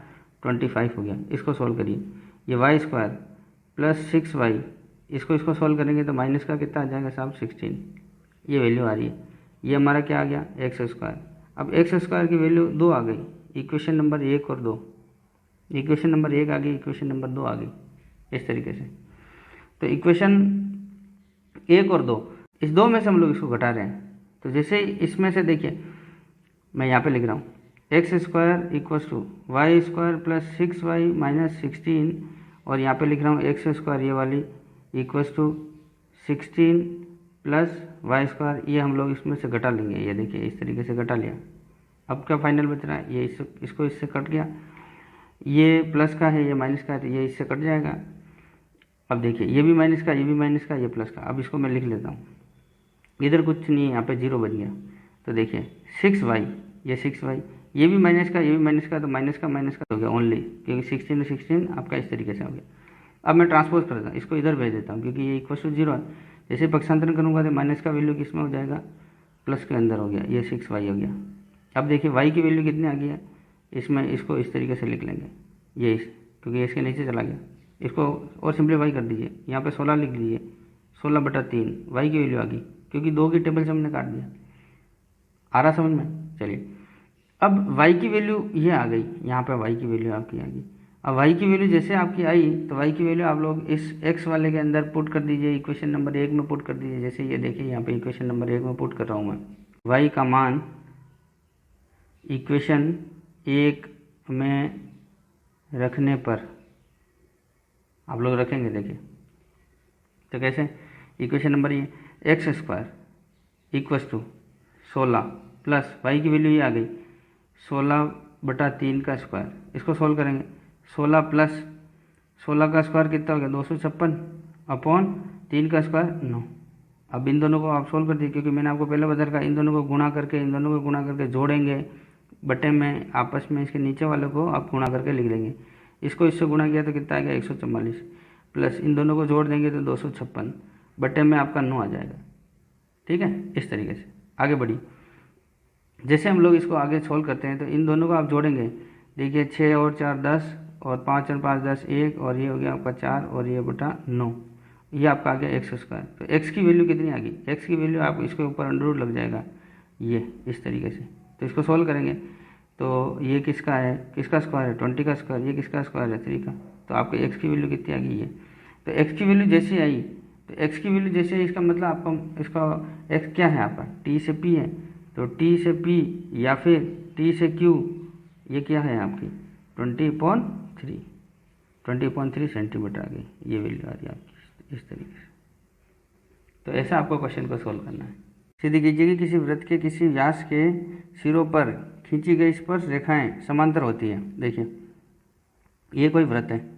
25 हो गया। इसको सॉल्व करिए, ये वाई स्क्वायर प्लस 6y, इसको सॉल्व करेंगे तो माइनस का कितना आ जाएगा साहब 16, ये वैल्यू आ रही है। ये हमारा क्या आ गया एक्स स्क्वायर। अब एक्स स्क्वायर की वैल्यू 2 आ गई, इक्वेशन नंबर 1 और 2, इक्वेशन नंबर 1 आ गई, इक्वेशन नंबर 2 आ गई, इस तरीके से। तो इक्वेशन 1 और 2, इस 2 में से हम लोग इसको घटा रहे हैं। तो जैसे इसमें से देखिए, मैं यहाँ पे लिख रहा हूँ X square equal to Y square plus 6y minus 16, और यहाँ पे लिख रहा हूँ एक्स स्क्वायर ये वाली equals to 16 plus Y square, ये हम लोग इसमें से घटा लेंगे। ये देखिए इस तरीके से घटा लिया। अब क्या फाइनल बच रहा है, ये इसको इससे कट गया, ये प्लस का है ये माइनस का है, तो ये इससे कट जाएगा। अब देखिए ये भी माइनस का, ये भी माइनस का, ये प्लस का। अब इसको मैं लिख लेता हूँ, इधर कुछ नहीं है, यहाँ पे 0 बन गया। तो देखिए 6y, ये 6y, ये भी माइनस का, ये भी माइनस का, तो माइनस का हो गया ओनली, क्योंकि 16 और 16 आपका इस तरीके से हो गया। अब मैं ट्रांसपोज कर देता हूँ, इसको इधर भेज देता हूँ, क्योंकि ये इक्वल टू 0 है। जैसे पक्षांतरण करूँगा तो माइनस का वैल्यू किस में हो जाएगा, प्लस के अंदर हो गया, ये 6y हो गया। अब देखिए y की वैल्यू कितनी आ गई है, इसमें इसको इस तरीके से लिख लेंगे, ये क्योंकि इसके नीचे चला गया, इसको और सिंप्लीफाई कर दीजिए, यहाँ पे 16 लिख लीजिए, 16/3 y की वैल्यू आ गई, क्योंकि 2 की टेबल से हमने काट दिया। आ रहा समझ में? चलिए, अब y की वैल्यू ये आ गई, यहाँ पे y की वैल्यू आपकी आ गई। अब y की वैल्यू जैसे आपकी आई, तो y की वैल्यू आप लोग इस x वाले के अंदर पुट कर दीजिए, इक्वेशन नंबर 1 में पुट कर दीजिए। जैसे ये देखिए यहाँ पे इक्वेशन नंबर 1 में पुट कर रहा हूँ मैं, y का मान इक्वेशन 1 में रखने पर आप लोग रखेंगे। देखिए तो कैसे, इक्वेशन नंबर ये X square equals to 16 plus Y की वैल्यू ये आ गई 16/3 का स्क्वायर, इसको सॉल्व करेंगे। 16 प्लस 16 का स्क्वायर कितना हो गया, 256 अपॉन 3 का स्क्वायर 9। अब इन दोनों को आप सोल्व कर दीजिए, क्योंकि मैंने आपको पहले बता रखा, इन दोनों को गुणा करके, इन दोनों को गुणा करके जोड़ेंगे बटे में, आपस में इसके नीचे वाले को आप गुणा करके लिख देंगे। इसको इससे गुणा किया तो कितना आ गया 144, प्लस इन दोनों को जोड़ देंगे तो 256 बटे में आपका 9 आ जाएगा। ठीक है, इस तरीके से आगे बढ़िए। जैसे हम लोग इसको आगे सोल्व करते हैं तो इन दोनों को आप जोड़ेंगे। देखिए 6 और 4 10 और 5 और 5 10 1, और ये हो गया आपका 4 और ये बटा 9, ये आपका आ गया एक्स स्क्वायर। तो एक्स की वैल्यू कितनी आ गई, एक्स की वैल्यू आप इसके ऊपर अंडर रूट लग जाएगा ये इस तरीके से। तो इसको सोल्व करेंगे तो ये किसका है, किसका स्क्वायर है 20 का स्क्वायर, ये किसका स्क्वायर है 3 का। तो आपके एक्स की वैल्यू कितनी आ गई है, तो एक्स की वैल्यू जैसे आई, तो एक्स की वैल्यू जैसे इसका मतलब आपका इसका एक्स क्या है आपका टी से पी है, तो टी से पी या फिर टी से क्यू, ये क्या है आपकी 20/3 सेंटीमीटर आ गई, ये वैल्यू आ रही है आपकी इस तरीके से। तो ऐसा आपको क्वेश्चन को सोल्व करना है। सीधी कीजिए कि किसी वृत्त के किसी व्यास के सिरों पर खींची गई स्पर्श रेखाएं समांतर होती है। देखिए ये कोई वृत्त है,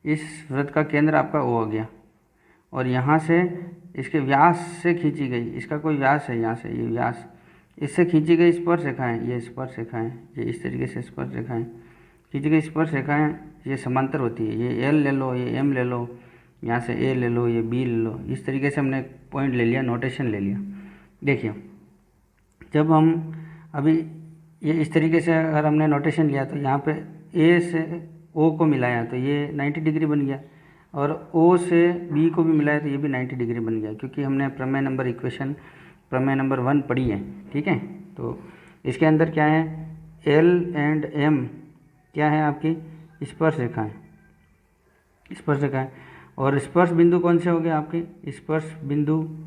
इस वृत्त का केंद्र आपका ओ हो गया, और यहाँ से इसके व्यास से खींची गई, इसका कोई व्यास है यहाँ से, ये व्यास, इससे खींची गई स्पर्श रेखाएं, ये स्पर्श रेखाएं, ये इस तरीके से स्पर्श रेखाएं, खींची गई स्पर्श रेखाएं ये समांतर होती है। ये एल ले लो, ये एम ले लो, यहाँ से ए ले लो, ये बी ले लो, इस तरीके से हमने पॉइंट ले लिया, नोटेशन ले लिया। देखिए जब हम अभी ये इस तरीके से अगर हमने नोटेशन लिया तो यहाँ पे ए से ओ को मिलाया तो ये 90 डिग्री बन गया, और ओ से बी को भी मिलाया तो ये भी 90 डिग्री बन गया, क्योंकि हमने प्रमेय नंबर 1 पढ़ी है। ठीक है, तो इसके अंदर क्या है, एल एंड एम क्या है आपकी स्पर्श रेखाएं, और स्पर्श बिंदु कौन से हो गए आपके स्पर्श बिंदु,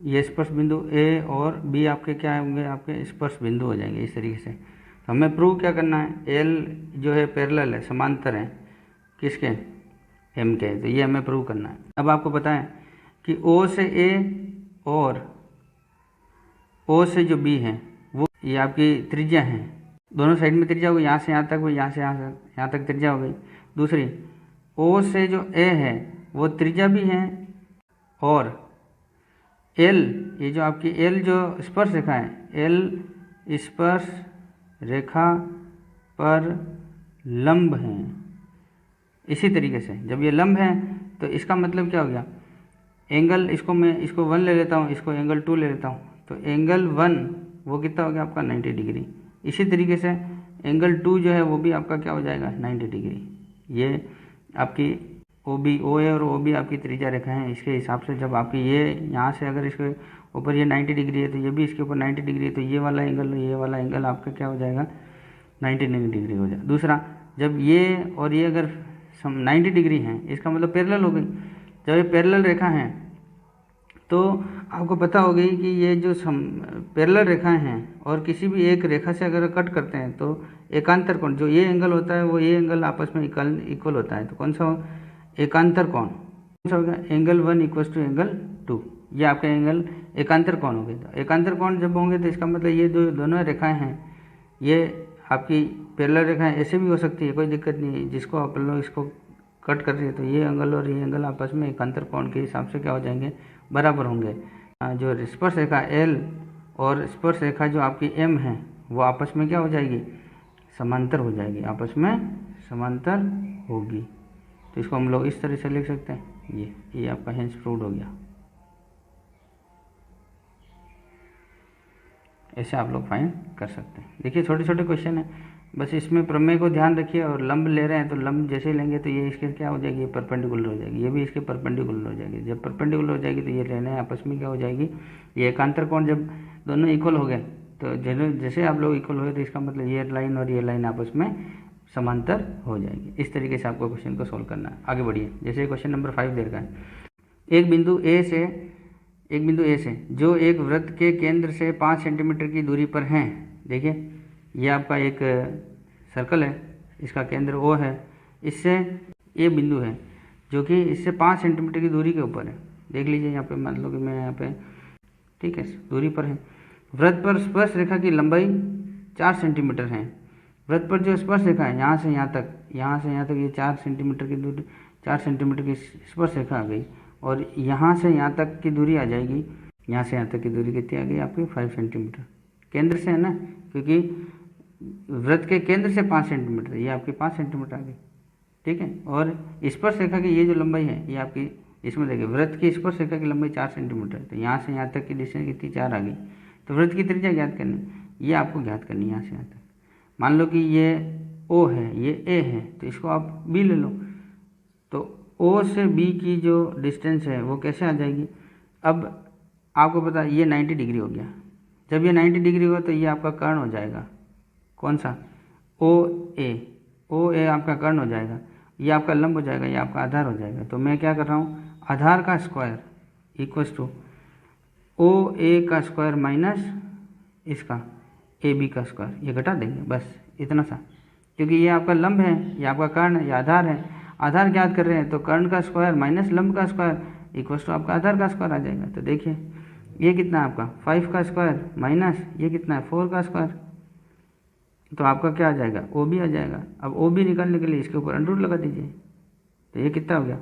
ये स्पर्श बिंदु ए और बी आपके क्या होंगे, आपके स्पर्श बिंदु हो जाएंगे इस तरीके से। तो हमें प्रूव क्या करना है, एल जो है पैरेलल है, समांतर है किसके, एम के, तो ये हमें प्रूव करना है। अब आपको पता है कि ओ से ए और ओ से जो बी है वो ये आपकी त्रिज्या है, दोनों साइड में त्रिज्या हो गई, यहाँ से यहाँ तक, वो यहाँ से यहाँ तक त्रिज्या हो गई। दूसरी ओ से जो ए है वो त्रिज्या भी है, और एल ये जो आपकी एल जो स्पर्श रेखा है, एल स्पर्श रेखा पर लंब है। इसी तरीके से जब ये लंब है तो इसका मतलब क्या हो गया, एंगल मैं इसको 1 ले लेता हूँ, इसको एंगल 2 ले लेता हूँ, तो एंगल 1 वो कितना हो गया आपका 90 डिग्री। इसी तरीके से एंगल 2 जो है वो भी आपका क्या हो जाएगा 90 डिग्री। ये आपकी ओ ए और ओ बी आपकी त्रिज्या रेखा है। इसके हिसाब से जब आपकी ये यहाँ से अगर इसके ऊपर ये 90 डिग्री है तो ये भी इसके ऊपर 90 डिग्री है, तो ये वाला एंगल आपका क्या हो जाएगा, 90 डिग्री हो जाएगा। दूसरा, जब ये और ये अगर 90 डिग्री हैं, इसका मतलब पैरेलल हो गई। जब ये पैरेलल रेखा है तो आपको पता हो गई कि ये जो पैरेलल रेखाएं हैं और किसी भी एक रेखा से अगर कट करते हैं तो एकांतर कोण, जो ये एंगल होता है वो ये एंगल आपस में इक्वल होता है। तो कौन सा एकांतर कोण कौन सा होगा, एंगल 1 इक्वल टू एंगल 2, ये आपका एंगल एकांतर कोण हो गया। तो एकांतर कोण जब होंगे तो इसका मतलब ये जो दोनों रेखाएं हैं ये आपकी पैरेलल रेखाएं ऐसे भी हो सकती है, कोई दिक्कत नहीं है। जिसको आप लोग इसको कट कर रही है तो ये एंगल और ये एंगल आपस में एकांतर कोण के हिसाब से क्या हो जाएंगे, बराबर होंगे। जो स्पर्श रेखा L और स्पर्श रेखा जो आपकी M है वो आपस में क्या हो जाएगी, समांतर हो जाएगी, आपस में समांतर होगी। तो इसको हम लोग इस तरह से लिख सकते हैं, ये आपका हेंस प्रूव्ड हो गया। ऐसे आप लोग फाइंड कर सकते हैं। देखिए छोटे छोटे क्वेश्चन है, बस इसमें प्रमेय को ध्यान रखिए। और लंब ले रहे हैं तो लंब जैसे लेंगे तो ये इसके क्या हो जाएगी, ये परपेंडिकुलर हो जाएगी, ये भी इसके परपेंडिकुलर हो जाएगी। जब परपेंडिकुलर हो जाएगी तो ये रहने आपस में क्या हो जाएगी, ये एकांतर कोण जब दोनों इक्वल हो गए तो जैसे आप लोग इक्वल हो गए तो इसका मतलब ये लाइन और ये लाइन आपस में समांतर हो जाएगी। इस तरीके से आपको क्वेश्चन को सोल्व करना है। आगे बढ़िए, जैसे क्वेश्चन नंबर 5 दे रखा है। एक बिंदु ए से जो एक वृत्त के केंद्र से 5 सेंटीमीटर की दूरी पर हैं। देखिए ये आपका एक सर्कल है, इसका केंद्र O है, इससे ये बिंदु है जो कि इससे 5 सेंटीमीटर की दूरी के ऊपर है। देख लीजिए यहाँ पे, मान लो कि मैं यहाँ पे ठीक है दूरी पर है। वृत्त पर स्पर्श रेखा की लंबाई 4 सेंटीमीटर है। वृत्त पर जो स्पर्श रेखा है यहाँ से यहाँ तक ये 4 सेंटीमीटर की दूरी, 4 सेंटीमीटर की स्पर्श रेखा आ गई। और यहाँ से यहाँ तक की दूरी आ जाएगी, यहाँ से यहाँ तक की दूरी कितनी आ गई आपकी, 5 सेंटीमीटर। केंद्र से है ना, क्योंकि वृत्त के केंद्र से 5 सेंटीमीटर, ये आपकी 5 सेंटीमीटर आ गई, ठीक है। और स्पर्श रेखा की ये जो लंबाई है ये आपकी, इसमें देखिए वृत्त की स्पर्श रेखा की लंबाई 4 सेंटीमीटर है। तो यहाँ से यहाँ तक की डिस्टेंस कितनी, 4 आ गई। तो वृत्त की त्रिज्या ज्ञात करनी, ये आपको ज्ञात करनी है यहाँ से यहाँ तक। मान लो कि ये O है, ये A है, तो इसको आप B ले लो। तो O से B की जो डिस्टेंस है वो कैसे आ जाएगी। अब आपको पता है ये 90 डिग्री हो गया। जब ये 90 डिग्री हुआ तो ये आपका कर्ण हो जाएगा, कौन सा, ओ ए आपका कर्ण हो जाएगा, ये आपका लंब हो जाएगा, ये आपका आधार हो जाएगा। तो मैं क्या कर रहा हूँ, आधार का स्क्वायर इक्वल्स टू ओ ए का स्क्वायर माइनस इसका ए बी का स्क्वायर, ये घटा देंगे बस इतना सा। क्योंकि ये आपका लंब है, ये आपका कर्ण है, ये आधार है। आधार ज्ञात कर रहे हैं तो कर्ण का स्क्वायर माइनस लंब का स्क्वायर इक्वल्स टू आपका आधार का स्क्वायर आ जाएगा। तो देखिए ये कितना है आपका 5 का स्क्वायर माइनस ये कितना है 4 का स्क्वायर, तो आपका क्या आ जाएगा, ओ बी आ जाएगा। अब ओ बी निकालने के लिए इसके ऊपर अंडर रूट लगा दीजिए। तो ये कितना हो गया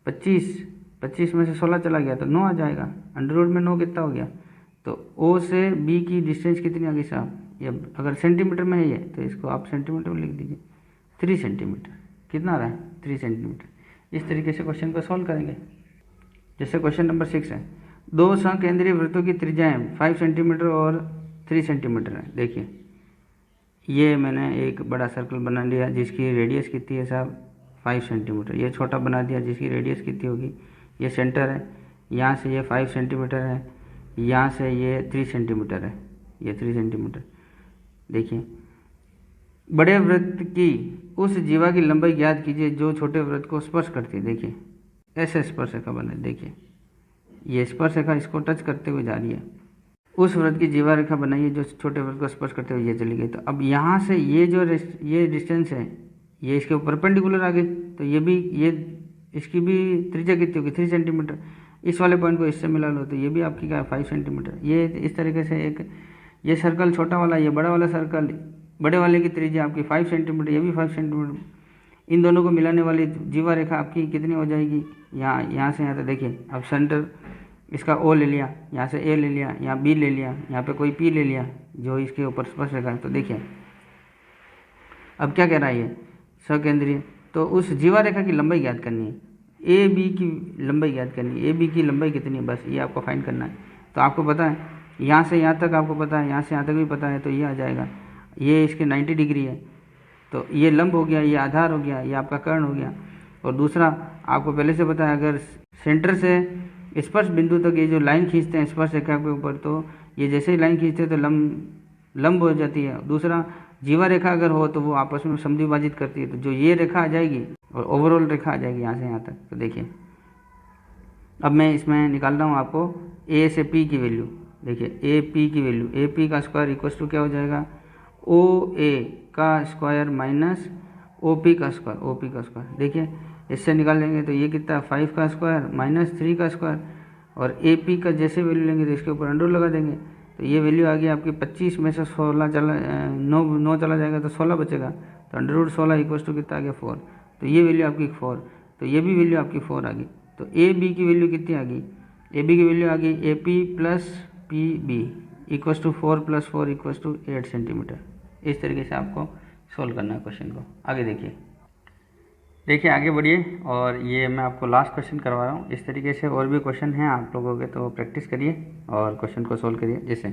25 में से 16 चला गया तो 9 आ जाएगा। अंडर रूट में 9 कितना हो गया। तो ओ से बी की डिस्टेंस कितनी आ गई साहब, ये अगर सेंटीमीटर में है ये तो इसको आप सेंटीमीटर में लिख दीजिए, 3 सेंटीमीटर। कितना आ रहा है 3 सेंटीमीटर। इस तरीके से क्वेश्चन को सॉल्व करेंगे। जैसे क्वेश्चन नंबर 6 है, दो सकेंद्रीय वृत्तों की त्रिज्याएं 5 सेंटीमीटर और 3 सेंटीमीटर है। देखिए ये मैंने एक बड़ा सर्कल बना लिया जिसकी रेडियस कितनी है साहब 5 सेंटीमीटर। ये छोटा बना दिया जिसकी रेडियस कितनी होगी, ये सेंटर है, यहाँ से ये 5 सेंटीमीटर है, यहाँ से ये 3 सेंटीमीटर है, ये 3 सेंटीमीटर। देखिए बड़े वृत्त की उस जीवा की लंबाई ज्ञात कीजिए जो छोटे वृत्त को स्पर्श करती है। देखिए ऐसे स्पर्श रेखा बना, देखिए ये स्पर्श रेखा इसको टच करते हुए जा रही है। उस वृत्त की जीवा रेखा बनाइए जो छोटे वृत्त को स्पर्श करते हुए ये चली गई। तो अब यहाँ से ये डिस्टेंस है ये इसके ऊपर परपेंडिकुलर आ गई, तो ये भी ये इसकी भी त्रिज्या कितनी होगी 3 सेंटीमीटर। इस वाले पॉइंट को इससे मिला लो तो ये भी आपकी क्या है 5 सेंटीमीटर। ये इस तरीके से एक ये सर्कल छोटा वाला, ये बड़ा वाला सर्कल, बड़े वाले की त्रिज्या आपकी 5 सेंटीमीटर, ये भी 5 सेंटीमीटर। इन दोनों को मिलाने वाली जीवा रेखा आपकी कितनी हो जाएगी, यहाँ से यहाँ तक। देखिए अब सेंटर इसका O ले लिया, यहाँ से A ले लिया, यहाँ B ले लिया, यहाँ पे कोई P ले लिया जो इसके ऊपर स्पर्श रेखा है। तो देखिए अब क्या कह रहा है ये सकेंद्रीय, तो उस जीवा रेखा की लंबाई ज्ञात करनी है, ए बी की लंबाई ज्ञात करनी है। ए बी की लंबाई कितनी है बस ये आपको फाइंड करना है। तो आपको पता है यहाँ से यहाँ तक आपको पता है, यहाँ से यहाँ तक भी पता है, तो ये आ जाएगा, ये इसके 90 डिग्री है, तो ये लंब हो गया, ये आधार हो गया, ये आपका कर्ण हो गया। और दूसरा आपको पहले से पता है, अगर सेंटर से स्पर्श बिंदु तक ये जो लाइन खींचते हैं स्पर्श रेखा के ऊपर, तो ये जैसे ही लाइन खींचते हैं तो लंब हो जाती है। दूसरा, जीवा रेखा अगर हो तो वो आपस में समद्विभाजित करती है, तो जो ये रेखा आ जाएगी और ओवरऑल रेखा आ जाएगी यहाँ से यहाँ तक। तो देखिए अब मैं इसमें निकाल रहा हूँ आपको ए से पी की वैल्यू। देखिए ए पी की वैल्यू, ए पी का स्क्वायर इक्वल टू क्या हो जाएगा, ओ ए का स्क्वायर माइनस ओ पी का स्क्वायर, ओ पी का स्क्वायर। देखिए इससे निकाल लेंगे तो ये कितना, 5 का स्क्वायर माइनस 3 का स्क्वायर, और ए पी का जैसे वैल्यू लेंगे तो इसके ऊपर अंडर लगा देंगे, तो ये वैल्यू आ गई आपकी 25 में से 16 चला 9 चला जाएगा तो 16 बचेगा, तो √16 इक्वल टू कितना आ गया 4। तो ये वैल्यू आपकी 4, तो ये भी वैल्यू आपकी 4 आ गई। तो ए बी की वैल्यू कितनी आ गई, ए बी की वैल्यू आ गई A P plus P B equal to 4 + 4 equal to 8 centimetre. इस तरीके से आपको सोल्व करना है क्वेश्चन को। आगे देखिए आगे बढ़िए, और ये मैं आपको लास्ट क्वेश्चन करवा रहा हूँ। इस तरीके से और भी क्वेश्चन हैं आप लोगों के, तो प्रैक्टिस करिए और क्वेश्चन को सोल्व करिए। जैसे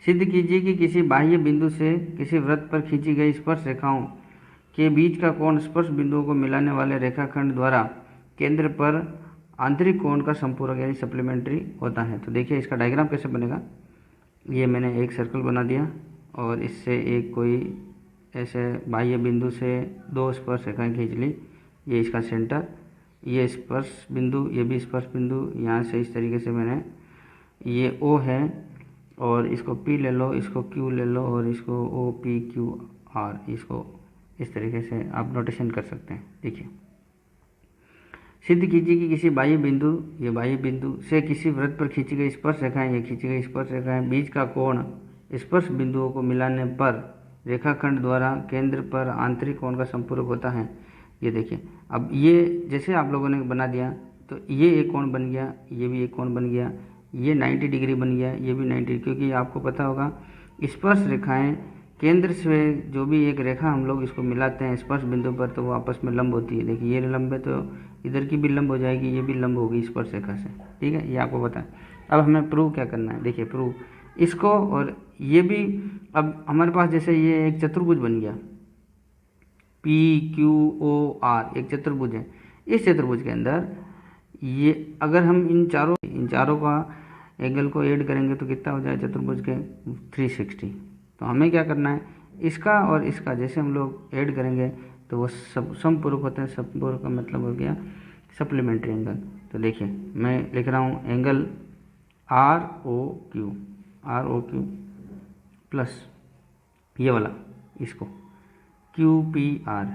सिद्ध कीजिए कि किसी बाह्य बिंदु से किसी वृत्त पर खींची गई स्पर्श रेखाओं के बीच का कोण स्पर्श बिंदुओं को मिलाने वाले रेखाखंड द्वारा केंद्र पर आंतरिक कोण का संपूरक यानी सप्लीमेंट्री होता है। तो देखिए इसका डायग्राम कैसे बनेगा। ये मैंने एक सर्कल बना दिया और इससे एक कोई ऐसे बाह्य बिंदु से 2 स्पर्श रेखाएं खींच ली, ये इसका सेंटर, ये स्पर्श बिंदु, ये भी स्पर्श बिंदु, यहाँ से इस तरीके से मैंने, ये O है और इसको P ले लो, इसको Q ले लो और इसको OPQR, इसको इस तरीके से आप नोटेशन कर सकते हैं। देखिए सिद्ध कीजिए कि किसी बाह्य बिंदु, ये बाह्य बिंदु से किसी वृत्त पर खींची गई स्पर्श रेखाएं, ये खींची गई स्पर्श रेखाएं बीच का कोण स्पर्श बिंदुओं को मिलाने पर रेखाखंड द्वारा केंद्र पर आंतरिक कोण का संपूरक होता है। ये देखिए अब ये जैसे आप लोगों ने बना दिया तो ये एक कोण बन गया, ये भी एक कोण बन गया, ये 90 डिग्री बन गया, ये भी 90, क्योंकि आपको पता होगा स्पर्श रेखाएं केंद्र से जो भी एक रेखा हम लोग इसको मिलाते हैं स्पर्श बिंदु पर तो वो आपस में लंब होती है। देखिए ये लंब है तो इधर की भी लंब हो जाएगी, ये भी लंब होगी स्पर्श रेखा से, ठीक है, ये आपको पता है। अब हमें प्रूव क्या करना है, देखिए प्रूव इसको, और ये भी अब हमारे पास जैसे ये एक चतुर्भुज बन गया PQOR, एक चतुर्भुज है। इस चतुर्भुज के अंदर ये अगर हम इन चारों का एंगल को ऐड करेंगे तो कितना हो जाए चतुर्भुज के 360। तो हमें क्या करना है, इसका और इसका जैसे हम लोग ऐड करेंगे तो वो सब समपूरक होते हैं। समपूरक का मतलब हो गया सप्लीमेंट्री एंगल। तो देखिए मैं लिख रहा हूँ एंगल ROQ प्लस ये वाला इसको QPR,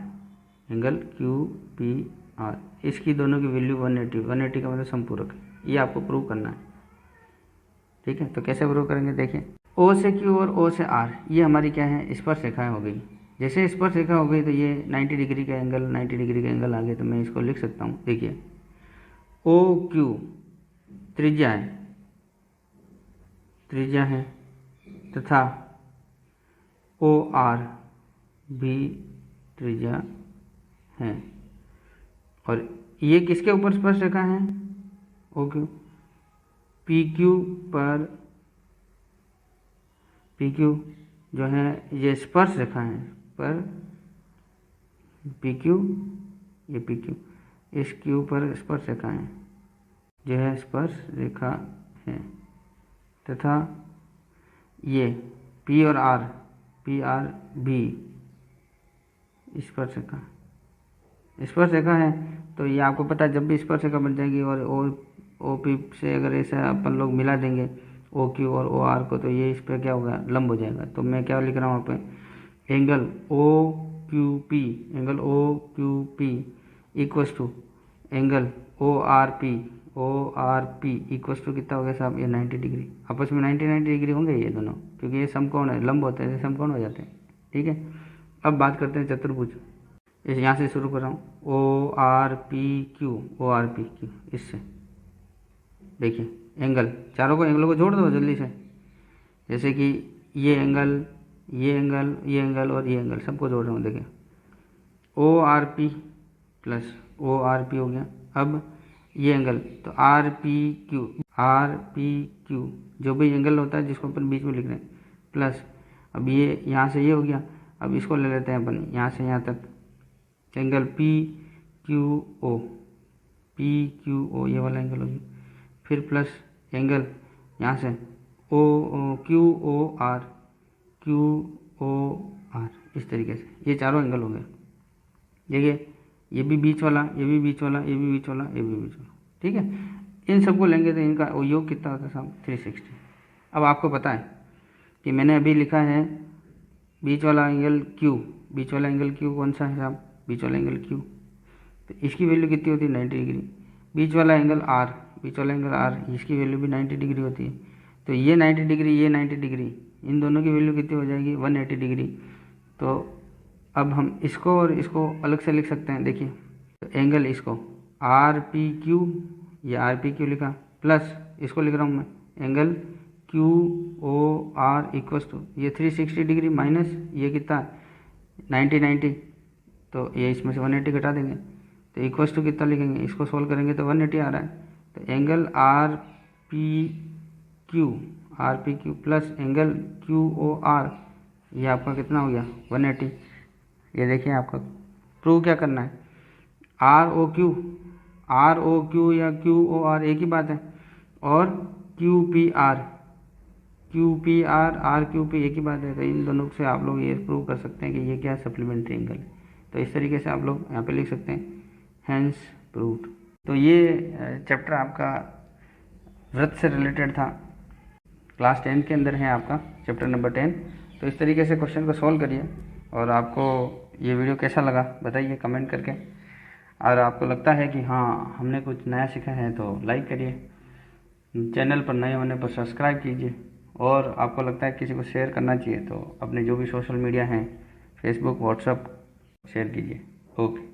एंगल QPR, इसकी दोनों की वैल्यू 180 का मतलब संपूरक है। ये आपको प्रूव करना है, ठीक है। तो कैसे प्रूव करेंगे, देखिए O से Q और O से R ये हमारी क्या है, स्पर्श रेखाएं हो गई। जैसे स्पर्श रेखा हो गई तो ये 90 डिग्री का एंगल आ गया, तो मैं इसको लिख सकता हूँ। देखिए OQ त्रिज्या है तथा OR भी त्रिज्या है, और ये किसके ऊपर स्पर्श रेखा है, OQ PQ जो है ये स्पर्श रेखा है पर PQ, ये PQ इस Q पर स्पर्श रेखा है जो है स्पर्श रेखा है, तथा ये P और R, PR भी स्पर्श रेखा है। तो ये आपको पता है जब भी स्पर्श रेखा बन जाएगी और OP से अगर ऐसा अपन लोग मिला देंगे OQ और OR को, तो ये इस पर क्या होगा, लंब हो जाएगा। तो मैं क्या लिख रहा हूँ यहाँ पे, angle OQP equals to angle ORP equals to कितना हो गया साहब, ये 90 डिग्री। आपस में 90 डिग्री होंगे ये दोनों, क्योंकि ये समकोण है, लंब होते हैं, समकोण हो जाते हैं, ठीक है। अब बात करते हैं चतुर्भुज। इस यहाँ से शुरू कर रहा हूँ ORPQ, इससे देखिए एंगल, चारों को एंगलों को जोड़ दो जल्दी से। जैसे कि ये एंगल और ये एंगल सबको जोड़ रहा हूँ। देखिए ORP प्लस ORP हो गया। अब ये एंगल तो RPQ जो भी एंगल होता है जिसको अपन बीच में लिख रहे हैं, प्लस अब ये यहाँ से ये हो गया। अब इसको ले लेते हैं अपन यहाँ से यहाँ तक, angle PQO P Q O, ये वाला एंगल हो गया, फिर प्लस एंगल यहाँ से O Q O R, Q O R, इस तरीके से ये चारों एंगल हो गए। देखिए ये भी बीच वाला, ये भी बीच वाला, ये भी बीच वाला, ये भी बीच वाला, ठीक है। इन सबको लेंगे तो इनका योग कितना होता है साहब 360। अब आपको पता है कि मैंने अभी लिखा है बीच वाला एंगल क्यू, बीच वाला एंगल क्यू कौन सा है साहब, बीच वाला एंगल क्यू, तो इसकी वैल्यू कितनी होती है 90 डिग्री। बीच वाला एंगल आर, बीच वाला एंगल आर, इसकी वैल्यू भी 90 डिग्री होती है। तो ये 90 डिग्री, ये 90 डिग्री, इन दोनों की वैल्यू कितनी हो जाएगी 180 डिग्री। तो अब हम इसको और इसको अलग से लिख सकते हैं। देखिए तो एंगल इसको आर पी क्यू, ये आर पी क्यू लिखा, प्लस इसको लिख रहा हूँ मैं angle Q O R equals to ये 360 डिग्री माइनस ये कितना 90, तो ये इसमें से 180 घटा देंगे तो इक्वस टू कितना लिखेंगे, इसको सोल्व करेंगे तो 180 आ रहा है। तो angle R P Q plus angle Q O R, ये आपका कितना हो गया 180। ये देखिए आपका प्रूव क्या करना है, आर ओ क्यू या क्यू ओ आर एक ही बात है, और Q P R R Q P एक ही बात है। तो इन दोनों से आप लोग ये प्रूव कर सकते हैं कि ये क्या सप्लीमेंट्री एंगल है। तो इस तरीके से आप लोग यहाँ पे लिख सकते हैं हैंस प्रूव्ड। तो ये चैप्टर आपका वृत्त से रिलेटेड था, क्लास 10 के अंदर है आपका चैप्टर नंबर 10। तो इस तरीके से क्वेश्चन को सॉल्व करिए, और आपको ये वीडियो कैसा लगा बताइए कमेंट करके। और आपको लगता है कि हाँ हमने कुछ नया सीखा है तो लाइक करिए, चैनल पर नए होने पर सब्सक्राइब कीजिए, और आपको लगता है किसी को शेयर करना चाहिए तो अपने जो भी सोशल मीडिया हैं फेसबुक व्हाट्सएप शेयर कीजिए। ओके।